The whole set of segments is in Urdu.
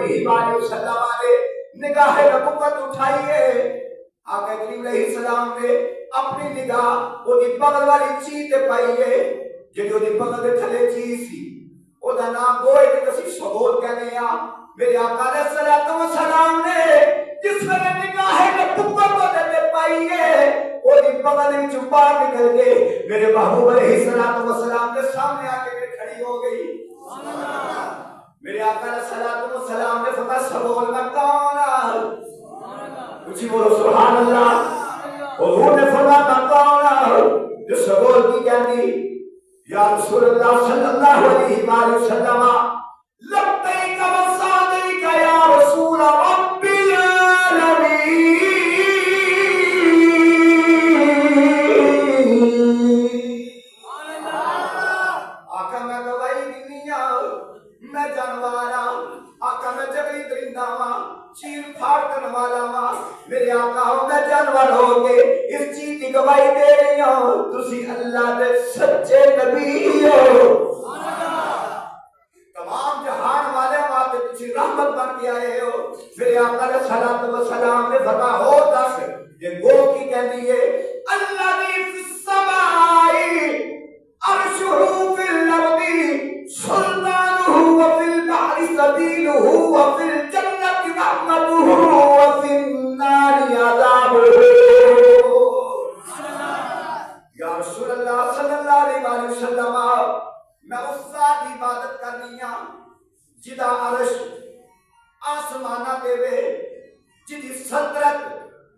علیہ وآلہ وسلم نے نگاہ نبوت اٹھائی ہے. آقا کریم علیہ السلام نے اپنی نگاہ وہ بغل والی چیز تے پائی ہے جی وہ بغل دے تھلے چیز سی او دا نام گوئے کہ کسی شغول کہنے آ. میرے آقا علیہ السلام نے جس میں نگاہ نبوت کو دے پائی ہے وہ بغل میں باہر نکل کے میرے محبوب علیہ السلام کے سامنے آ کے کھڑی ہو گئی. میرے آقا علیہ السلام نے فرمایا شغول میں کون ہے؟ اچھی بولو سبحان اللہ. حضور نے فرمایا کون ہے جو شغول کی کہتی یا رسول اللہ صلی اللہ علیہ وآلہ وسلم لبیک و صادیک یا رسول رب العالمین. آقا میں گواہی دینی ہوں میں جانوار ہوں. آقا میں جبری درندہ ہوں چیر پھاڑ کرنے والا ہوں. میرے آقا ہوں میں جانور ہو کے اس چیز کی گواہی دے رہی ہوں تسی اللہ دے سچے نبی ہو. تمام جہان والے واسطے تسی رحمت بن کے آئے ہو. میرے آقا علیہ السلام نے فرمایا ہو دس یہ گو کی کہتی ہے الذی فی السماء عرشہ فی الارض سلطانہ وفی البحر سبیلہ وفی الجنۃ رحمتہ وفی النار عذابہ. یا رسول اللہ صلی اللہ علیہ وسلم میں اس ذات کی عبادت کرنی ہوں جدا عرش آسمانہ دے وے جدی صدرت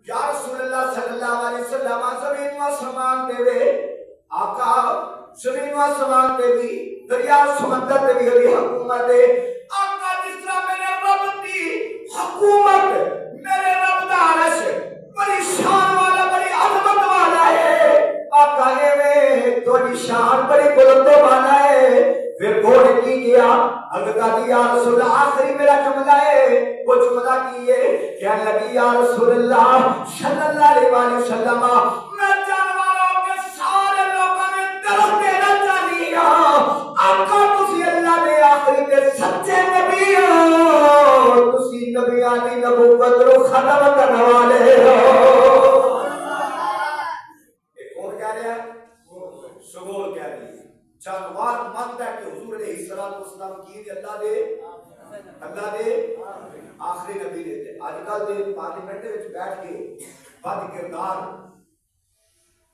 یا رسول اللہ صلی اللہ علیہ وسلم زمین و آسمان دے وے. آقا زمین و آسمان دے بھی دریا سمندر دے بھی ہوئی حکومت ہے. آقا جس طرح میرے رب دی حکومت میرے رب دا عرش بڑی شان والا بڑی عظمت والا ہے. آقا میں تھوڑی شان بڑی بلند والا ہے. پھر گھوڑ کی گیا حضرت یا رسول آخری میرا جملہ ہے وہ جملہ کیے کہنے لگی یا رسول اللہ صلی اللہ علیہ وسلم میں جانوروں کے سارے لوگوں میں درخت دینا چاہیے. آقا تسی اللہ نے آخری کے سچے نبی ہو تسی نبیانی نبوت رو ختم کرنے والے ہو. شغول کہہ رہی ہے جانوار مانتا ہے کہ حضور علیہ السلام کی اللہ دے آخری نبی دیتے. آج کل دے پارلیمنٹ میں بیٹھ کے بد کردار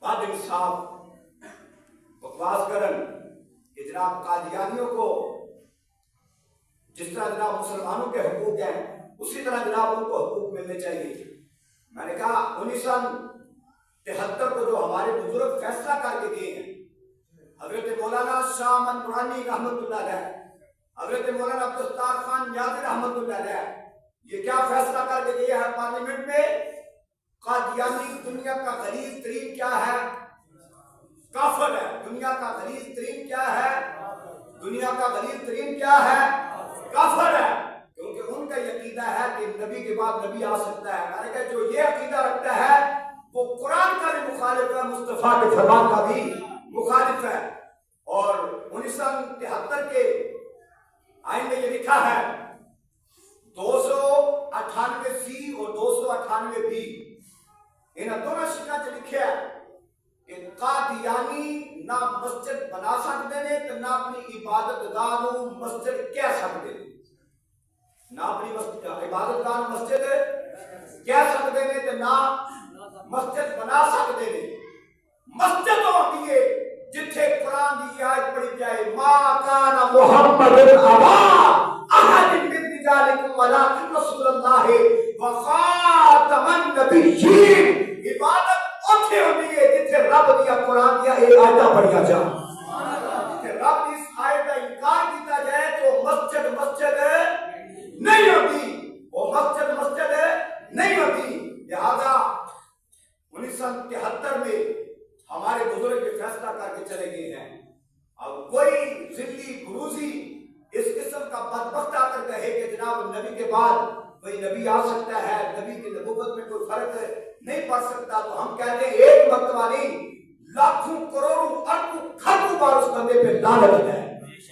بد انصاف بکواس کرن کہ جناب قادیانیوں کو جس طرح جناب مسلمانوں کے حقوق ہیں اسی طرح جناب ان کو حقوق ملنے چاہیے. میں نے کہا 1973 کو جو ہمارے بزرگ فیصلہ کر کے گئے ہیں حضرت مولانا شاہ احمد نورانی رحمت اللہ علیہ حضرت مولانا عبدالستار خان نیازی رحمت اللہ علیہ یہ کیا فیصلہ کر کے گئے ہیں پارلیمنٹ میں قادیانی دنیا کا غلیظ ترین کیا ہے کافر ہے. دنیا کا غلیظ ترین کیا ہے دنیا کا غلیظ ترین کیا ہے کافر ہے. کیونکہ ان کا یہ عقیدہ ہے کہ نبی کے بعد نبی آ سکتا ہے. میں نے کہا جو یہ عقیدہ رکھتا ہے وہ قرآن کا بھی مخالف ہے مصطفیٰ کے فرمان کا بھی مخالف ہے. اور 1973 کے آئین میں یہ لکھا ہے 298 سی اور 298 بی ان دونوں شکا چ لکھا ہے کہ قادیانی نہ مسجد بنا سکتے ہیں تو نہ اپنی عبادت گاہ نو مسجد کہہ سکتے ہیں. نہ اپنی عبادت گاہ نو مسجد کہہ سکتے ہیں تو نہ مسجد بنا سکتے ہیں. مسجد ہوتی ہے جتھے قرآن دی آیت پڑھی جائے ما کان محمد ابا احد من رجالکم ولکن رسول اللہ وخاتم النبیین. عبادت اوتھے ہوتی ہے جتھے رب دیا قرآن دیا ایک آیت پڑھیا جائے. جتھے رب دی اس آیت کا انکار کیتا جائے تو مسجد نہیں ہوتی وہ مسجد نہیں ہوتی. لہذا 1973 میں ہمارے بزرگ کے فیصلہ کر کے چلے گئے ہیں. اب کوئی ذلی گروزی اس قسم کا بدبخت آ کر کہے کہ جناب نبی کے بعد کوئی نبی آ سکتا ہے نبی کی نبوت میں کوئی فرق نہیں پڑ سکتا تو ہم کہتے ہیں ایک مرتبہ نہیں لاکھوں کروڑوں اربوں کھربوں بار اس بندے پہ لعنت ہے.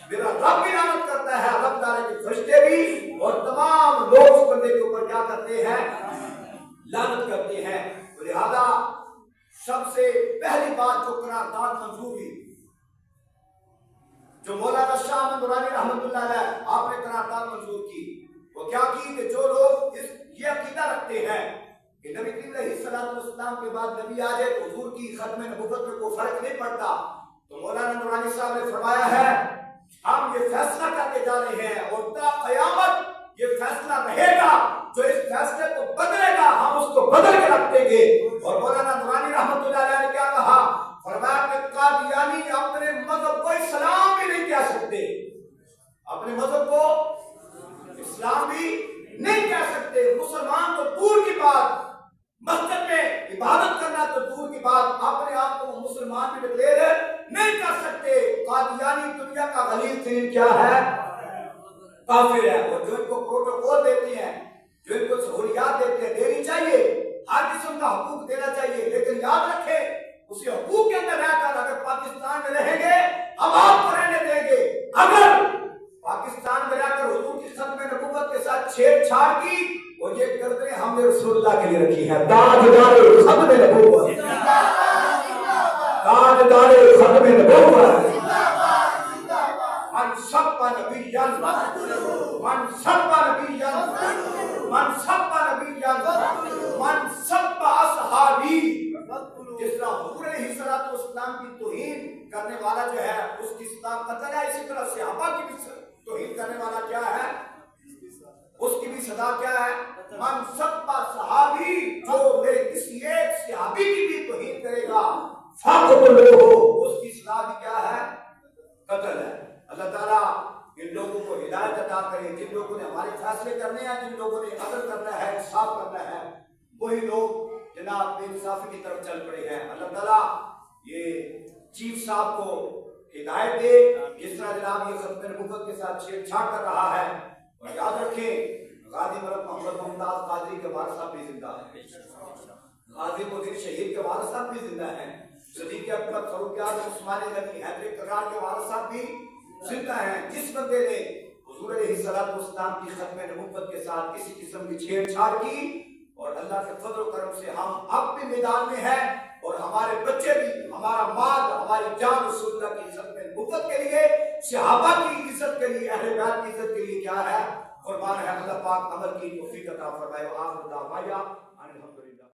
میرا رب بھی لعنت کرتا ہے رب تعالی کے فرشتے بھی اور تمام کرتے ہیں, لعنت کرتے ہیں. لہذا سب سے پہلی بات جو قرارداد منظور ہوئی, جو مولانا شاہ احمد نورانی رحمۃ اللہ علیہ آپ نے قرارداد منظور کی, وہ کیا کی کہ جو لوگ یہ عقیدہ رکھتے ہیں کہ نبی کریم علیہ الصلوۃ والسلام کے بعد نبی آ جائے تو حضور کی ختم نبوت میں کوئی فرق نہیں پڑتا, تو مولانا نورانی صاحب نے فرمایا ہے ہم یہ فیصلہ کر کے جا رہے ہیں اور تا قیامت یہ فیصلہ رہے گا, جو اس فیصلے کو بدلے گا ہم اس کو بدل کے رکھ دیں گے. اور مولانا نورانی رحمۃ اللہ علیہ نے کیا کہا, فرمایا کہ قادیانی اپنے مذہب کو اسلام بھی نہیں کہہ سکتے, اپنے مذہب کو اسلام بھی نہیں کہہ سکتے. مسلمان تو دور کی بات, مسجد میں عبادت کرنا تو دور کی بات, اپنے آپ کو مسلمان بھی ڈکلیئر نہیں کر سکتے. قادیانی دنیا کا غلیظ ترین کیا ہے, کافر ہے. اور جو ان کو پروٹوکول دیتے ہیں, جو ان کو سہولیات دیتے ہیں, دینی چاہیے, ہر قسم کا حقوق دینا چاہیے, لیکن یاد رکھیں اسی حقوق کے اندر رہ کر اگر پاکستان میں رہیں گے ہم آپ کو رہنے دیں گے. اگر پاکستان میں رہ کر حضور کی ختم نبوت کے ساتھ چھیڑ چھاڑ کی, اور یہ گردنیں ہم نے رسول اللہ کے لیے رکھی ہیں. تاجدار ختم نبوت, تاجدار ختم نبوت, من سب نبیاً من سب نبیاً من سب نبیاً من سب اصحابی. جس طرح حضور علیہ الصلوۃ والسلام کی توہین کرنے والا جو ہے اس کی سزا قتل ہے, اسی طرح صحابہ کی بھی توہین کرنے والا کیا ہے, اس کی بھی سزا کیا ہے, من سب صحابی, جو میرے کسی ایک صحابی کی بھی توہین کرے گا فقتلوہ, اس کی سزا بھی کیا ہے, قتل ہے. اللہ تعالیٰ ان لوگوں کو ہدایت عطا کرے, جن لوگوں نے ہمارے فیصلے کرنے ہیں, جن لوگوں نے عدل کرنا ہے, انصاف کرنا ہے, وہی لوگ جناب بے انصافی کی طرف چل پڑے ہیں. اللہ تعالیٰ یہ چیف صاحب کو ہدایت دے, جس طرح جناب یہ ختم نبوت کے ساتھ چھیڑ چھاڑ کر رہا ہے. اور یاد رکھیں غازی ملک محمد ممتاز قادری کے والد صاحب بھی زندہ ہیں, غازی مدین شہید کے والد صاحب بھی زندہ ہیں, صدیق اکبر فاروق اعظم عثمان غنی حیدر کرار کے والد صاحب بھی زندہ ہیں. جس بندے نے حضور علیہ الصلوۃ والسلام کی ختم نبوت کے ساتھ کسی قسم کی چھیڑ چھاڑ کی, اور اللہ کے فضل و کرم سے ہم اب بھی میدان میں ہیں, اور ہمارے بچے بھی, ہمارا مال, ہماری جان رسول اللہ کی عزت میں نبوت کے لیے, صحابہ کی عزت کے لیے, اہل بیت کی عزت کے لیے کیا ہے, قربان ہے. اللہ پاک عمل کی توفیق عطا فرمائے. وآخر دعوانا